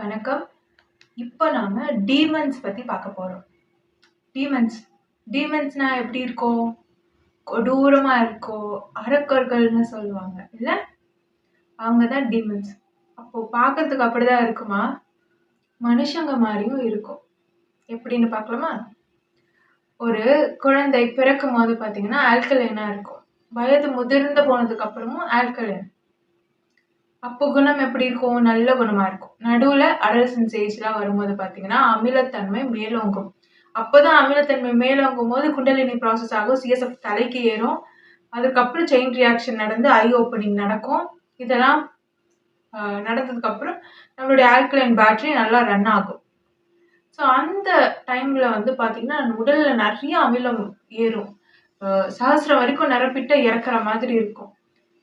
வணக்கம். இப்போ நாம டீமன்ஸ் பத்தி பார்க்க போறோம். டீமன்ஸ் டீமன்ஸ்னா எப்படி இருக்கும்? கொடூரமா இருக்கும். அரக்கர்கள்னு சொல்லுவாங்க இல்ல? அவங்க தான் டீமன்ஸ். அப்போ பார்க்கறதுக்கு அப்படிதான் இருக்குமா? மனுஷங்க மாதிரியும் இருக்கும். எப்படின்னு பார்க்கலாமா? ஒரு குழந்தை பிறக்கும் போது பார்த்தீங்கன்னா ஆல்கலைனா இருக்கும். வயது முதிர்ந்து போனதுக்கு அப்புறமும் ஆல்கலைன். அப்போ குணம் எப்படி இருக்கும்? நல்ல குணமா இருக்கும். நடுவுல அடல்சன்ஸ் ஏஜ்லாம் வரும்போது பார்த்தீங்கன்னா அமிலத்தன்மை மேலோங்கும். அப்போதான் அமிலத்தன்மை மேலோங்கும் போது குண்டலினி ப்ராசஸ் ஆகும். சிஎஸ்எஃப் தலைக்கு ஏறும். அதுக்கப்புறம் செயின் ரியாக்ஷன் நடந்து ஐ ஓப்பனிங் நடக்கும். இதெல்லாம் நடந்ததுக்கு அப்புறம் நம்மளுடைய ஆல்கலைன் பேட்டரி நல்லா ரன் ஆகும். ஸோ அந்த டைம்ல வந்து பார்த்தீங்கன்னா உடல்ல நிறைய அமிலம் ஏறும். சஹஸ்ரம் வரைக்கும் நிரப்பிட்டு இறக்குற மாதிரி இருக்கும்.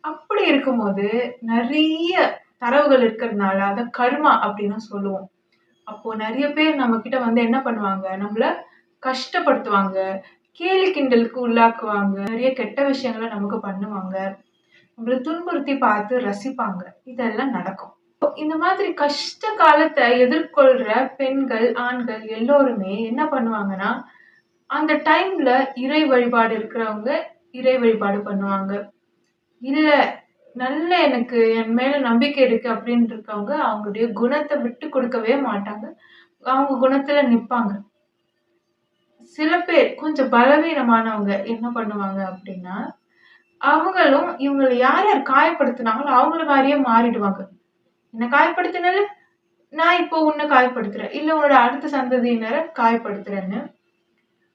அப்படி இருக்கும்போது நிறைய தரவுகள் இருக்கிறதுனால அதை கர்மா அப்படின்னு சொல்லுவோம். அப்போ நிறைய பேர் நம்ம கிட்ட வந்து என்ன பண்ணுவாங்க, நம்மள கஷ்டப்படுத்துவாங்க, கேலி கிண்டலுக்கு உள்ளாக்குவாங்க, நிறைய கெட்ட விஷயங்களை நமக்கு பண்ணுவாங்க, நம்மள துன்புறுத்தி பார்த்து ரசிப்பாங்க. இதெல்லாம் நடக்கும். இந்த மாதிரி கஷ்ட காலத்தை எதிர்கொள்ற பெண்கள், ஆண்கள் எல்லோருமே என்ன பண்ணுவாங்கன்னா, அந்த டைம்ல இறை வழிபாடு இருக்கிறவங்க இறை வழிபாடு பண்ணுவாங்க. இல்ல நல்ல எனக்கு என் மேல நம்பிக்கை இருக்கு அப்படின்னு இருக்கவங்க அவங்களுடைய குணத்தை விட்டு கொடுக்கவே மாட்டாங்க. அவங்க குணத்துல நிப்பாங்க. சில பேர் கொஞ்சம் பலவீனமானவங்க என்ன பண்ணுவாங்க அப்படின்னா, அவங்களும் இவங்களை யார் யார் காயப்படுத்தினாங்களோ அவங்கள மாதிரியே மாறிடுவாங்க. என்ன காயப்படுத்தினால நான் இப்போ உன்னை காயப்படுத்துறேன், இல்ல உன்னோட அடுத்த சந்ததியினரை காயப்படுத்துறேன்னு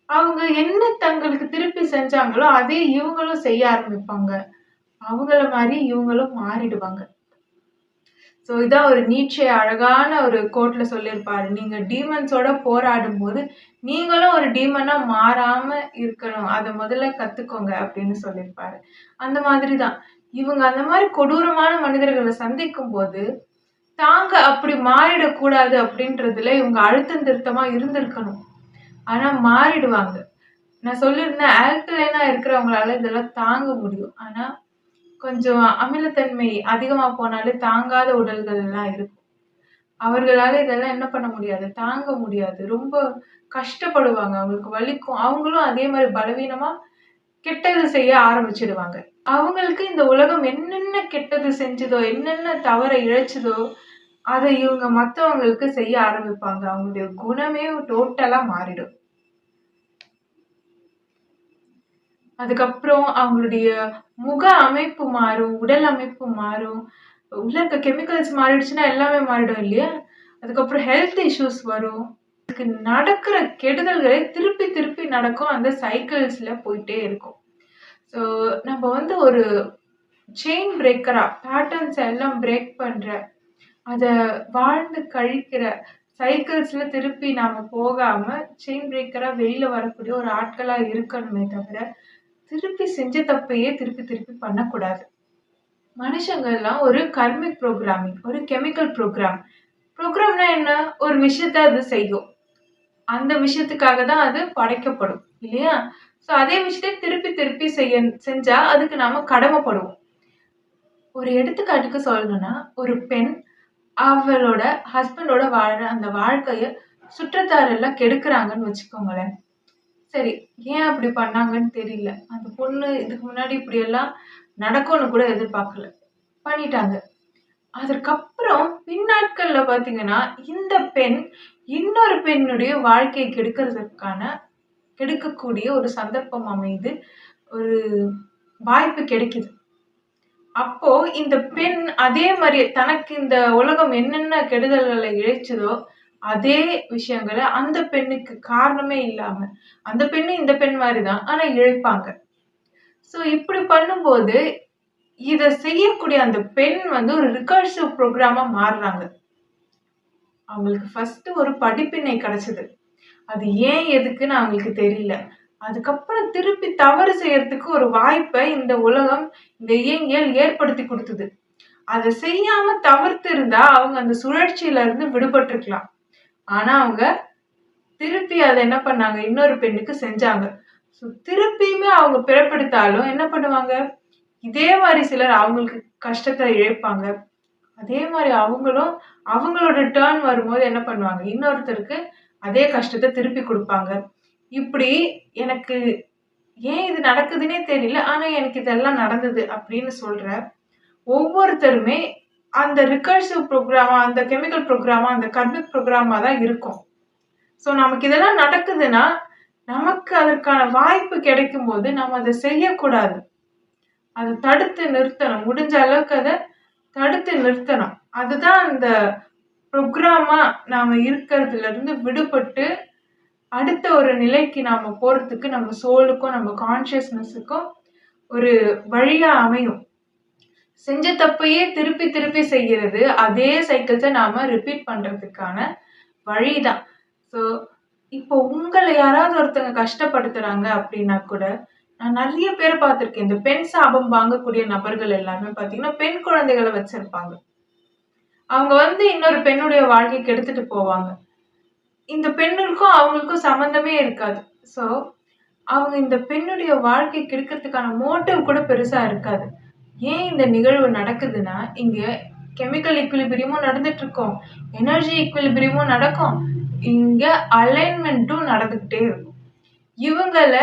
அவங்க என்ன தங்களுக்கு திருப்பி செஞ்சாங்களோ அதே இவங்களும் செய்ய ஆரம்பிப்பாங்க. அவங்கள மாதிரி இவங்களும் மாறிடுவாங்க. ஸோ இதான் ஒரு நீட்சே அழகான ஒரு கோட்ல சொல்லியிருப்பாரு. நீங்க டீமன்ஸோட போராடும் போது நீங்களும் ஒரு டீமனா மாறாம இருக்கணும். அதை முதல்ல கத்துக்கோங்க அப்படின்னு சொல்லியிருப்பாரு. அந்த மாதிரி தான் இவங்க அந்த மாதிரி கொடூரமான மனிதர்களை சந்திக்கும் போது தாங்க அப்படி மாறிடக்கூடாது அப்படின்றதுல இவங்க அழுத்தம் திருத்தமா இருந்திருக்கணும். ஆனா மாறிடுவாங்க. நான் சொல்லியிருந்தேன் ஆல்கலைனா இருக்கிறவங்களால இதெல்லாம் தாங்க முடியும். ஆனா கொஞ்சம் அமிலத்தன்மை அதிகமா போனாலே தாங்காத உடல்கள் எல்லாம் இருக்கும். அவர்களால இதெல்லாம் என்ன பண்ண முடியாது, தாங்க முடியாது. ரொம்ப கஷ்டப்படுவாங்க. அவங்களுக்கு வலிக்கும். அவங்களும் அதே மாதிரி பலவீனமா கெட்டது செய்ய ஆரம்பிச்சிடுவாங்க. அவங்களுக்கு இந்த உலகம் என்னென்ன கெட்டது செஞ்சதோ, என்னென்ன தவற இழைச்சதோ, அதை இவங்க மத்தவங்களுக்கு செய்ய ஆரம்பிப்பாங்க. அவங்களுடைய குணமே டோட்டலா மாறிடும். அதுக்கப்புறம் அவங்களுடைய முக அமைப்பு மாறும், உடல் அமைப்பு மாறும். உள்ள இருக்க கெமிக்கல்ஸ் மாறிடுச்சுன்னா எல்லாமே மாறிடும் இல்லையா? அதுக்கப்புறம் ஹெல்த் இஷ்யூஸ் வரும். அதுக்கு நடக்கிற கெடுதல்களே திருப்பி திருப்பி நடக்கும். அந்த சைக்கிள்ஸ்ல போயிட்டே இருக்கும். ஸோ நம்ம வந்து ஒரு செயின் பிரேக்கரா பேட்டர்ன்ஸ் எல்லாம் பிரேக் பண்ற, அதை வாழ்ந்து கழிக்கிற சைக்கிள்ஸ்ல திருப்பி நாம போகாம செயின் பிரேக்கரா வெளியில வரக்கூடிய ஒரு ஆட்களா இருக்கணுமே தவிர திருப்பி செஞ்ச தப்பையே திருப்பி திருப்பி பண்ணக்கூடாது. மனுஷங்க எல்லாம் ஒரு கர்மிக் ப்ரோக்ராமிங், ஒரு கெமிக்கல் ப்ரோக்ராம்னா என்ன? ஒரு விஷயத்த அது செய்யும். அந்த விஷயத்துக்காக தான் அது படைக்கப்படும் இல்லையா? ஸோ அதே விஷயத்தை திருப்பி திருப்பி செஞ்சா அதுக்கு நாம கடமைப்படுவோம். ஒரு எடுத்துக்காட்டுக்கு சொல்லணும்னா, ஒரு பெண் அவளோட ஹஸ்பண்டோட வாழற அந்த வாழ்க்கைய சுற்றத்தார் எல்லாம் கெடுக்குறாங்கன்னு வச்சுக்கோங்களேன். சரி, ஏன் அப்படி பண்ணாங்கன்னு தெரியல. அந்த பொண்ணு இதுக்கு முன்னாடி இப்படி எல்லாம் நடக்கும்னு கூட எதிர்பார்க்கல. பண்ணிட்டாங்க. அதற்கப்புறம் பின்னாட்கள்ல பாத்தீங்கன்னா, இந்த பெண் இன்னொரு பெண்ணுடைய வாழ்க்கையை கெடுக்கக்கூடிய ஒரு சந்தர்ப்பம் அமைது. ஒரு வாய்ப்பு கிடைக்குது. அப்போ இந்த பெண் அதே மாதிரி தனக்கு இந்த உலகம் என்னென்ன கெடுதல்களை இழைச்சதோ அதே விஷயங்களை அந்த பெண்ணுக்கு காரணமே இல்லாம அந்த பெண்ணு இந்த பெண் மாதிரிதான் ஆனா இழைப்பாங்க. சோ இப்படி பண்ணும்போது இத செய்யக்கூடிய அந்த பெண் வந்து ஒரு ரிகர்சிவ் ப்ரோக்ராமா மாறுறாங்க. அவங்களுக்கு ஃபர்ஸ்ட் ஒரு படிப்பினை கிடைச்சது. அது ஏன் எதுக்குன்னு அவங்களுக்கு தெரியல. அதுக்கப்புறம் திருப்பி தவறு செய்யறதுக்கு ஒரு வாய்ப்பை இந்த உலகம், இந்த இயங்கியல் ஏற்படுத்தி கொடுத்தது. அதை செய்யாம தவிர்த்து இருந்தா அவங்க அந்த சுழற்சியில இருந்து விடுபட்டிருக்கலாம். ஆனா அவங்க திருப்பி அதை என்ன பண்ணாங்க, இன்னொரு பெண்ணுக்கு செஞ்சாங்க. திருப்பியுமே அவங்க பிறப்பெடுத்தாலும் என்ன பண்ணுவாங்க, இதே மாதிரி சிலர் அவங்களுக்கு கஷ்டத்தை இழைப்பாங்க. அதே மாதிரி அவங்களும் அவங்களோட டர்ன் வரும்போது என்ன பண்ணுவாங்க, இன்னொருத்தருக்கு அதே கஷ்டத்தை திருப்பி கொடுப்பாங்க. இப்படி எனக்கு ஏன் இது நடக்குதுன்னே தெரியல, ஆனா எனக்கு இதெல்லாம் நடந்தது அப்படின்னு சொல்ற ஒவ்வொருத்தருமே அந்த ரிகர்சிவ் ப்ரோக்ராமா, அந்த கெமிக்கல் ப்ரோக்ராமா, அந்த கர்மிக் ப்ரோக்ராமா தான் இருக்கும். ஸோ நமக்கு இதெல்லாம் நடக்குதுன்னா, நமக்கு அதற்கான வாய்ப்பு கிடைக்கும்போது நம்ம அதை செய்யக்கூடாது. அதை தடுத்து நிறுத்தணும். முடிஞ்ச அளவுக்கு அதை தடுத்து நிறுத்தணும். அதுதான் அந்த ப்ரோக்ராமா நாம இருக்கிறதுல இருந்து விடுபட்டு அடுத்த ஒரு நிலைக்கு நாம போறதுக்கு நம்ம சோலுக்கும் நம்ம கான்சியஸ்னஸுக்கும் ஒரு வழியா அமையும். செஞ்ச தப்பையே திருப்பி திருப்பி செய்யறது, அதே சைக்கிள்ஸை நாம ரிப்பீட் பண்றதுக்கான வழிதான். ஸோ இப்போ உங்களை யாராவது ஒருத்தங்க கஷ்டப்படுத்துறாங்க அப்படின்னா கூட, நான் நிறைய பேரை பார்த்திருக்கேன். இந்த பெண் சாபம் வாங்கக்கூடிய நபர்கள் எல்லாருமே பார்த்தீங்கன்னா பெண் குழந்தைகளை வச்சிருப்பாங்க. அவங்க இன்னொரு பெண்ணுடைய வாழ்க்கைக்கு எடுத்துட்டு போவாங்க. இந்த பெண்ணுக்கும் அவங்களுக்கும் சம்பந்தமே இருக்காது. ஸோ அவங்க இந்த பெண்ணுடைய வாழ்க்கை கெடுக்கிறதுக்கான மோட்டிவ் கூட பெருசா இருக்காது. ஏன் இந்த நிகழ்வு நடக்குதுன்னா, இங்க கெமிக்கல் ஈக்குலிபிரியமும் நடந்துட்டு இருக்கும், எனர்ஜி ஈக்குலிபிரியமும் நடக்கும், இங்க அலைன்மெண்ட்டும் நடந்துகிட்டே இருக்கும். இவங்கள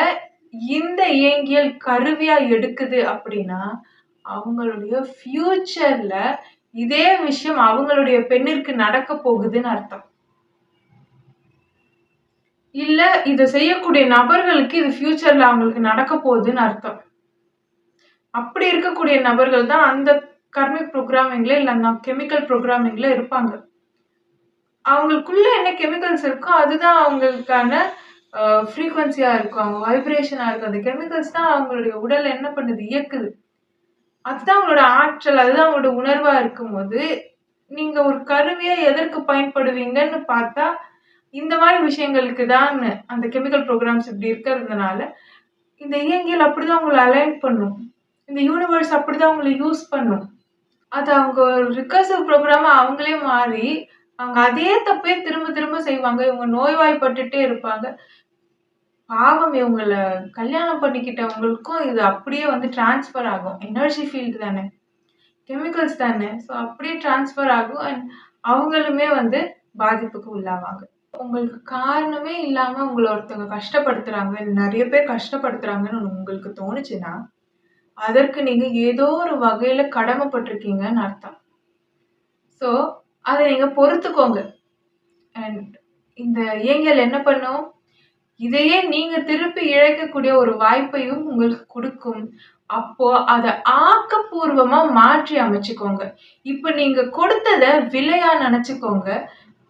இந்த இயங்கியல் கருவியா எடுக்குது அப்படின்னா, அவங்களுடைய ஃபியூச்சர்ல இதே விஷயம் அவங்களுடைய பெண்ணிற்கு நடக்க போகுதுன்னு அர்த்தம். இல்ல இதை செய்யக்கூடிய நபர்களுக்கு இது ஃபியூச்சர்ல அவங்களுக்கு நடக்க போகுதுன்னு அர்த்தம். அப்படி இருக்கக்கூடிய நபர்கள் தான் அந்த கர்மிக் ப்ரோக்ராமிங்ல இல்ல அந்த கெமிக்கல் ப்ரோக்ராமிங்ல இருப்பாங்க. அவங்களுக்குள்ள என்ன கெமிக்கல்ஸ் இருக்கோ அதுதான் அவங்களுக்கான ஃப்ரீக்வன்சியா இருக்கும், அவங்க வைப்ரேஷனா இருக்கும். அந்த கெமிக்கல்ஸ் தான் அவங்களுடைய உடல் என்ன பண்ணுது, இயக்குது. அதுதான் அவங்களோட ஆற்றல், அதுதான் அவங்களோட உணர்வா இருக்கும்போது நீங்க ஒரு கருவியா எதற்கு பயன்படுவீங்கன்னு பார்த்தா இந்த மாதிரி விஷயங்களுக்கு தான். அந்த கெமிக்கல் ப்ரோக்ராம்ஸ் இப்படி இருக்கிறதுனால இந்த இயங்கியல் அப்படிதான் உங்களை அலைன் பண்ணும், இந்த யூனிவர்ஸ் அப்படிதான் உங்களை யூஸ் பண்ணும். அது அவங்க ரிகர்சிவ் ப்ரோக்ராமா அவங்களே மாறி அவங்க அதே தப்பே திரும்ப திரும்ப செய்வாங்க. இவங்க நோய்வாய்ப்பட்டுட்டே இருப்பாங்க. பாவம், இவங்களை கல்யாணம் பண்ணிக்கிட்டவங்களுக்கும் இது அப்படியே டிரான்ஸ்ஃபர் ஆகும். எனர்ஜி ஃபீல்டு தானே, கெமிக்கல்ஸ் தானே. ஸோ அப்படியே டிரான்ஸ்ஃபர் ஆகும் அண்ட் அவங்களுமே பாதிப்புக்கு உள்ளாவாங்க. உங்களுக்கு காரணமே இல்லாம உங்களை ஒருத்தவங்க கஷ்டப்படுத்துறாங்க, நிறைய பேர் கஷ்டப்படுத்துறாங்கன்னு உங்களுக்கு தோணுச்சுன்னா அதற்கு நீங்க ஏதோ ஒரு வகையில கடமைப்பட்டிருக்கீங்கன்னு அர்த்தம். ஸோ அதை நீங்க பொறுத்துக்கோங்க. அண்ட் இந்த இயங்கியல் என்ன பண்ணும், இதையே நீங்க திருப்பி இழைக்கக்கூடிய ஒரு வாய்ப்பையும் உங்களுக்கு கொடுக்கும். அப்போ அதை ஆக்கப்பூர்வமா மாற்றி அமைச்சுக்கோங்க. இப்ப நீங்க கொடுத்ததை விலையா நினைச்சுக்கோங்க.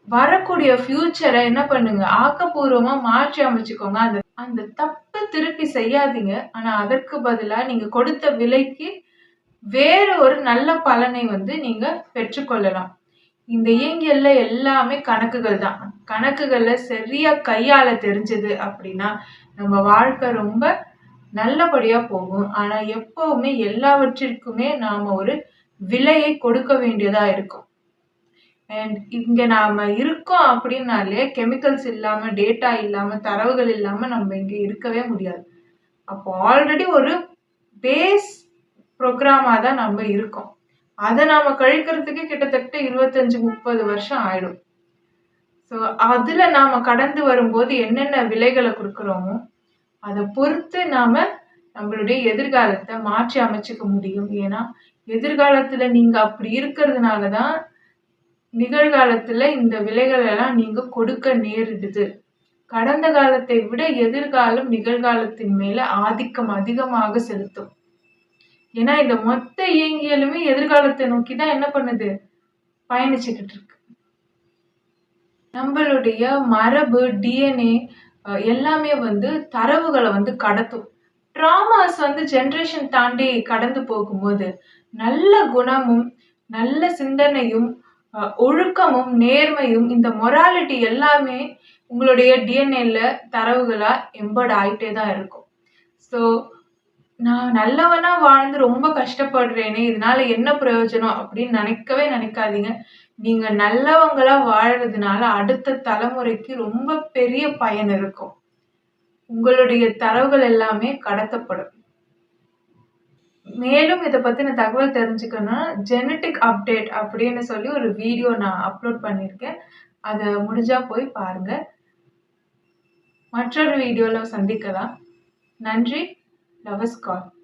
வரக்கூடிய ஃபியூச்சரை என்ன பண்ணுங்க, ஆக்கப்பூர்வமா மாற்றி அமைச்சுக்கோங்க. அந்த தப்பை திருப்பி செய்யாதீங்க. ஆனா அதற்கு பதிலா நீங்க கொடுத்த விலைக்கு வேற ஒரு நல்ல பலனை நீங்க பெற்றுக்கொள்ளலாம். இந்த இயங்கியல்ல எல்லாமே கணக்குகள் தான். கணக்குகள்ல சரியா கையாள தெரிஞ்சது அப்படின்னா நம்ம வாழ்க்கை ரொம்ப நல்லபடியா போகும். ஆனா எப்பவுமே எல்லாவற்றிற்குமே நாம ஒரு விலையை கொடுக்க வேண்டியதா இருக்கும். அண்ட் இங்க நாம இருக்கோம் அப்படின்னாலே கெமிக்கல்ஸ் இல்லாம, டேட்டா இல்லாம, தரவுகள் இல்லாம நம்ம இங்க இருக்கவே முடியாது. அப்போ ஆல்ரெடி ஒரு பேஸ் ப்ரோக்ராமா தான் நம்ம இருக்கோம். அதை நாம கழிக்கிறதுக்கு கிட்டத்தட்ட 25-30 வருஷம் ஆயிடும். ஸோ அதுல நாம கடந்து வரும்போது என்னென்ன விலைகளை கொடுக்குறோமோ அதை பொறுத்து நாம நம்மளுடைய எதிர்காலத்தை மாற்றி அமைச்சுக்க முடியும். ஏன்னா எதிர்காலத்துல நீங்க அப்படி இருக்கிறதுனாலதான் நிகழ்காலத்துல இந்த விலைகள் எல்லாம் நீங்க கொடுக்க நேரிடுது. கடந்த காலத்தை விட எதிர்காலம் நிகழ்காலத்தின் மேல ஆதிக்கம் அதிகமாக செலுத்தும். ஏன்னா இந்த மொத்த இயங்கியலுமே எதிர்காலத்தை நோக்கிதான் என்ன பண்ணுது, பயணிச்சுக்கிட்டு இருக்கு. நம்மளுடைய மரபு, டிஎன்ஏ எல்லாமே தரவுகளை கடத்தும். ட்ராமாஸ் ஜெனரேஷன் தாண்டி கடந்து போகும்போது நல்ல குணமும் நல்ல சிந்தனையும் ஒழுக்கமும் நேர்மையும் இந்த மொராலிட்டி எல்லாமே உங்களுடைய டிஎன்ஏல தரவுகளா எம்பர்ட் ஆயிட்டே தான் இருக்கும். ஸோ நான் நல்லவனா வாழ்ந்து ரொம்ப கஷ்டப்படுறேனே, இதனால என்ன பிரயோஜனம் அப்படின்னு நினைக்கவே நினைக்காதீங்க. நீங்க நல்லவங்களா வாழறதுனால அடுத்த தலைமுறைக்கு ரொம்ப பெரிய பயன் இருக்கும். உங்களுடைய தரவுகள் எல்லாமே கடத்தப்படும். மேலும் இத பத்தின தகவல் தெரிஞ்சுக்கணும்னா, ஜெனடிக் அப்டேட் அப்படின்னு சொல்லி ஒரு வீடியோ நான் அப்லோட் பண்ணியிருக்கேன். அத முடிஞ்சா போய் பாருங்க. மற்றொரு வீடியோல சந்திக்கலாம். நன்றி. Love is call.